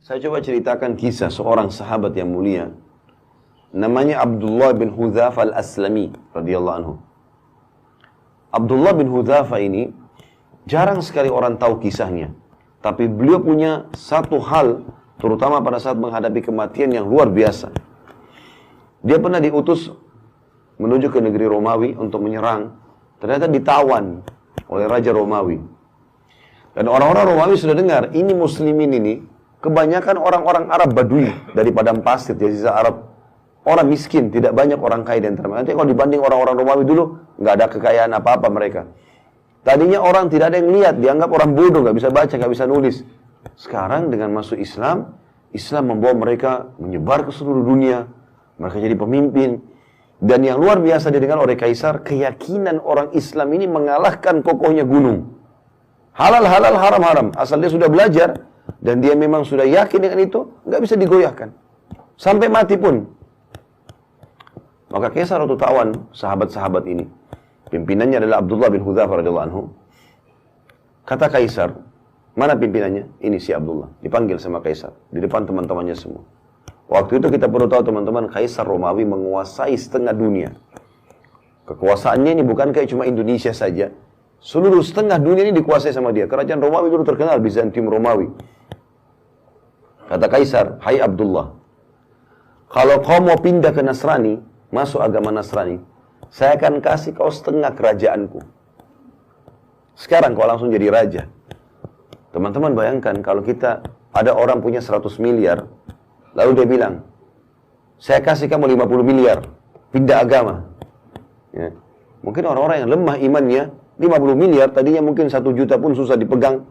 Saya coba ceritakan kisah seorang sahabat yang mulia. Namanya Abdullah bin Hudzafa al-Aslami radhiyallahu anhu. Abdullah bin Hudzafa ini jarang sekali orang tahu kisahnya. Tapi beliau punya satu hal, terutama pada saat menghadapi kematian yang luar biasa. Dia pernah diutus menuju ke negeri Romawi untuk menyerang. Ternyata ditawan oleh Raja Romawi. Dan orang-orang Romawi sudah dengar, ini muslimin ini, kebanyakan orang-orang Arab Badui dari padang pasir, jazirah Arab. Orang miskin, tidak banyak orang kaya di antara mereka. Nanti kalau dibanding orang-orang Romawi dulu, nggak ada kekayaan apa-apa mereka. Tadinya orang tidak ada yang lihat, dianggap orang bodoh, nggak bisa baca, nggak bisa nulis. Sekarang dengan masuk Islam, Islam membawa mereka menyebar ke seluruh dunia. Mereka jadi pemimpin. Dan yang luar biasa didengar oleh Kaisar, keyakinan orang Islam ini mengalahkan kokohnya gunung. Halal, halal, haram, haram. Asal dia sudah belajar, dan dia memang sudah yakin dengan itu, nggak bisa digoyahkan. Sampai mati pun. Maka Kaisar waktu tawan sahabat-sahabat ini, pimpinannya adalah Abdullah bin Hudzafa radhiyallahu anhu. Kata Kaisar, mana pimpinannya? Ini si Abdullah. Dipanggil sama Kaisar di depan teman-temannya semua. Waktu itu kita perlu tahu teman-teman, Kaisar Romawi menguasai setengah dunia. Kekuasaannya ini bukan kayak cuma Indonesia saja. Seluruh setengah dunia ini dikuasai sama dia. Kerajaan Romawi dulu terkenal, Bizantium Romawi. Kata Kaisar, hai Abdullah, kalau kau mau pindah ke Nasrani, masuk agama Nasrani, saya akan kasih kau setengah kerajaanku. Sekarang kau langsung jadi raja. Teman-teman bayangkan kalau kita, ada orang punya 100 miliar, lalu dia bilang, saya kasih kamu 50 miliar, pindah agama. Ya. Mungkin orang-orang yang lemah imannya, 50 miliar, tadinya mungkin 1 juta pun susah dipegang.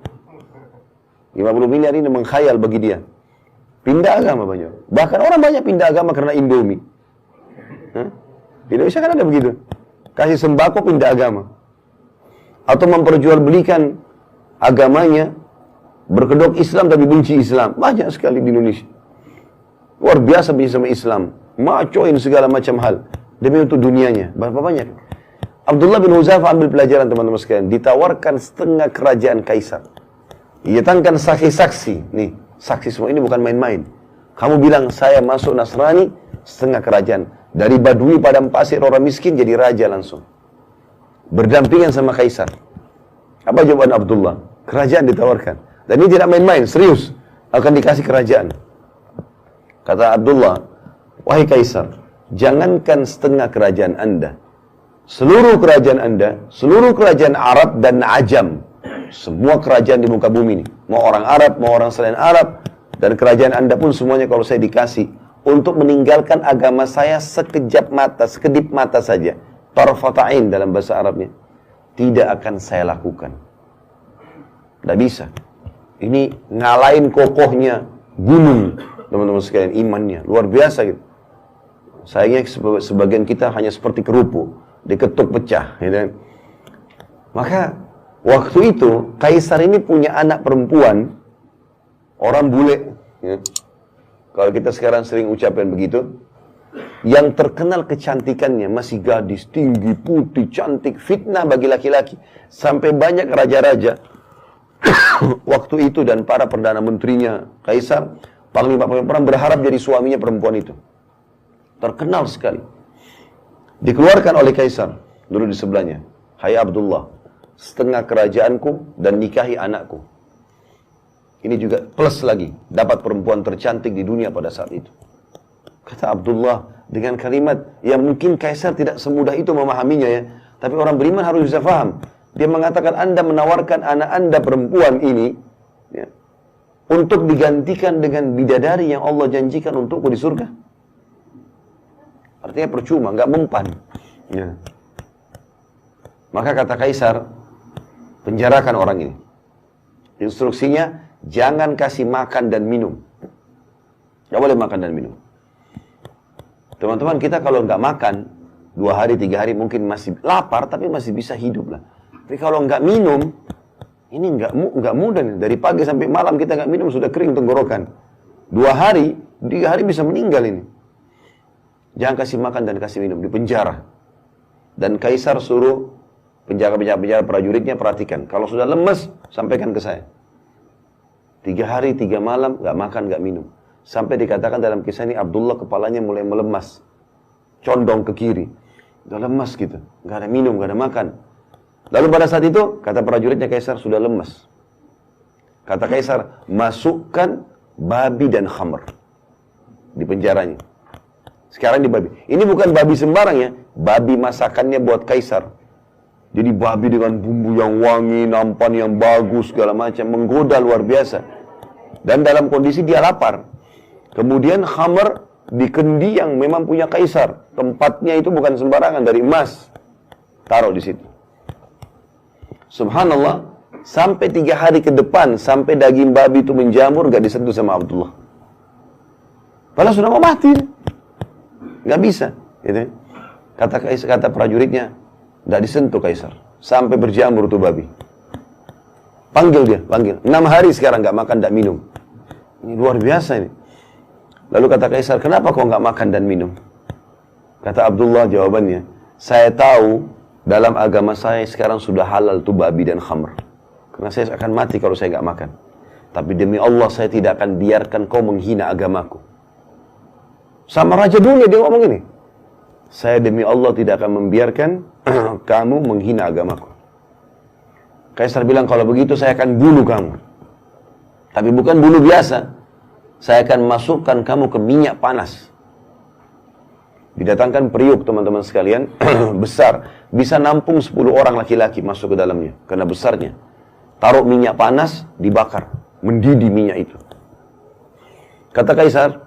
50 miliar ini mengkhayal bagi dia. Pindah agama banyak. Bahkan orang banyak pindah agama karena Indomie. Di Indonesia kan ada begitu. Kasih sembako pindah agama. Atau memperjualbelikan agamanya, berkedok Islam tapi benci Islam. Banyak sekali di Indonesia. Luar biasa benci sama Islam. Macoin segala macam hal. Demi untuk dunianya. Berapa banyak? Abdullah bin Hudzafa ambil pelajaran teman-teman sekalian. Ditawarkan setengah kerajaan Kaisar. Datangkan saksi-saksi. Nih, saksi semua ini bukan main-main. Kamu bilang saya masuk Nasrani, setengah kerajaan. Dari Badui padang pasir orang miskin jadi raja langsung. Berdampingan sama Kaisar. Apa jawaban Abdullah? Kerajaan ditawarkan. Dan ini tidak main-main, serius. Akan dikasih kerajaan. Kata Abdullah, wahai Kaisar, jangankan setengah kerajaan Anda. Seluruh kerajaan Anda, seluruh kerajaan Arab dan Ajam, semua kerajaan di muka bumi ini, mau orang Arab, mau orang selain Arab, dan kerajaan Anda pun semuanya kalau saya dikasih, untuk meninggalkan agama saya sekejap mata, sekedip mata saja, tarfata'in dalam bahasa Arabnya, tidak akan saya lakukan. Tidak bisa. Ini ngalahin kokohnya gunung, teman-teman sekalian, imannya, luar biasa gitu. Sayangnya sebagian kita hanya seperti kerupuk, diketuk pecah, gitu. Maka waktu itu Kaisar ini punya anak perempuan, orang bule. Ya. Kalau kita sekarang sering ucapin begitu, yang terkenal kecantikannya, masih gadis, tinggi, putih, cantik, fitnah bagi laki-laki. Sampai banyak raja-raja waktu itu dan para perdana menterinya Kaisar, panglima-panglima perang berharap jadi suaminya perempuan itu. Terkenal sekali. Dikeluarkan oleh Kaisar, dulu di sebelahnya. Hai Abdullah, setengah kerajaanku dan nikahi anakku. Ini juga plus lagi, dapat perempuan tercantik di dunia pada saat itu. Kata Abdullah dengan kalimat yang mungkin Kaisar tidak semudah itu memahaminya ya. Tapi orang beriman harus bisa paham. Dia mengatakan Anda menawarkan anak Anda perempuan ini ya, untuk digantikan dengan bidadari yang Allah janjikan untukku di surga. Artinya percuma, nggak mempan. Ya. Maka kata Kaisar, penjarakan orang ini. Instruksinya, jangan kasih makan dan minum. Nggak boleh makan dan minum. Teman-teman, kita kalau nggak makan, 2 hari, 3 hari mungkin masih lapar, tapi masih bisa hidup lah. Tapi kalau nggak minum, ini nggak mudah nih. Dari pagi sampai malam kita nggak minum, sudah kering tenggorokan. 2 hari, 3 hari bisa meninggal ini. Jangan kasih makan dan kasih minum, di penjara. Dan Kaisar suruh penjaga-penjaga prajuritnya perhatikan. Kalau sudah lemes, sampaikan ke saya. 3 hari 3 malam nggak makan nggak minum. Sampai dikatakan dalam kisah ini Abdullah kepalanya mulai melemas, condong ke kiri, udah lemas gitu, nggak ada minum, nggak ada makan. Lalu pada saat itu kata prajuritnya Kaisar sudah lemas. Kata Kaisar, masukkan babi dan khamr di penjaranya. Sekarang di babi. Ini bukan babi sembarang ya, babi masakannya buat Kaisar. Jadi babi dengan bumbu yang wangi, nampan yang bagus, segala macam, menggoda luar biasa. Dan dalam kondisi dia lapar. Kemudian khamr di kendi yang memang punya Kaisar. Tempatnya itu bukan sembarangan, dari emas. Taruh di situ. Subhanallah, sampai 3 hari ke depan, sampai daging babi itu menjamur, gak disentuh sama Abdullah. Padahal sudah mau mati. Gak bisa. Gitu. Kata prajuritnya, gak disentuh Kaisar. Sampai berjamur tuh babi. Panggil dia, panggil. 6 hari sekarang gak makan, gak minum. Ini luar biasa ini. Lalu kata Kaisar, kenapa kau gak makan dan minum? Kata Abdullah jawabannya, saya tahu dalam agama saya sekarang sudah halal tuh babi dan khamr. Karena saya akan mati kalau saya gak makan. Tapi demi Allah saya tidak akan biarkan kau menghina agamaku. Sama raja dunia dia ngomong ini. Saya demi Allah tidak akan membiarkan kamu menghina agamaku. Kaisar bilang, kalau begitu saya akan bunuh kamu. Tapi bukan bunuh biasa. Saya akan masukkan kamu ke minyak panas. Didatangkan periuk teman-teman sekalian, besar. Bisa nampung 10 orang laki-laki masuk ke dalamnya. Karena besarnya. Taruh minyak panas, dibakar. Mendidih minyak itu. Kata Kaisar,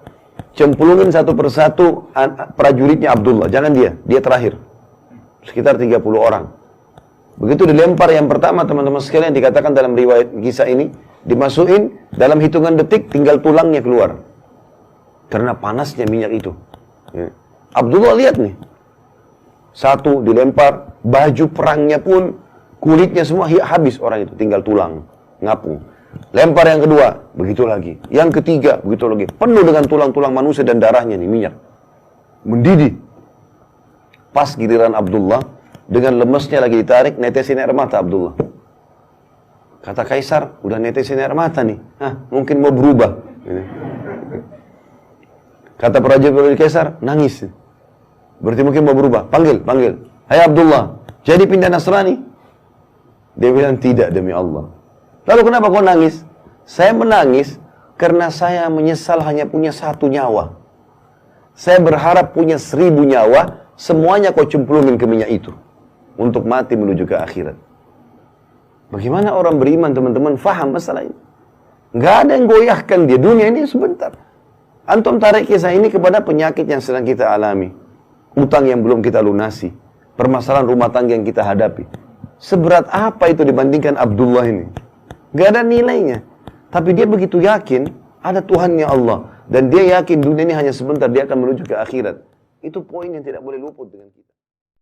cemplungin satu persatu prajuritnya Abdullah. Jangan dia terakhir. Sekitar 30 orang. Begitu dilempar yang pertama teman-teman sekalian, dikatakan dalam riwayat kisah ini, dimasukin dalam hitungan detik tinggal tulangnya keluar. Karena panasnya minyak itu. Ya. Abdullah lihat nih. Satu dilempar, baju perangnya pun, kulitnya semua habis orang itu. Tinggal tulang, ngapung. Lempar yang kedua, begitu lagi. Yang ketiga, begitu lagi. Penuh dengan tulang-tulang manusia dan darahnya nih, minyak. Mendidih. Pas giliran Abdullah, dengan lemesnya lagi ditarik, netesin air mata Abdullah. Kata Kaisar, udah netesin air mata nih. Mungkin mau berubah. Kata prajurit Kaisar, nangis. Berarti mungkin mau berubah. Panggil. Hai Abdullah, jadi pindah Nasrani? Dia bilang, tidak demi Allah. Lalu kenapa kau nangis? Saya menangis karena saya menyesal hanya punya 1 nyawa. Saya berharap punya 1000 nyawa, semuanya kau cemplungin ke minyak itu. Untuk mati menuju ke akhirat. Bagaimana orang beriman teman-teman faham masalah ini? Nggak ada yang goyahkan dia. Dunia ini sebentar. Antum tarik kisah ini kepada penyakit yang sedang kita alami. Utang yang belum kita lunasi. Permasalahan rumah tangga yang kita hadapi. Seberat apa itu dibandingkan Abdullah ini? Nggak ada nilainya. Tapi dia begitu yakin ada Tuhannya Allah. Dan dia yakin dunia ini hanya sebentar, dia akan menuju ke akhirat. Itu poin yang tidak boleh luput dengan kita.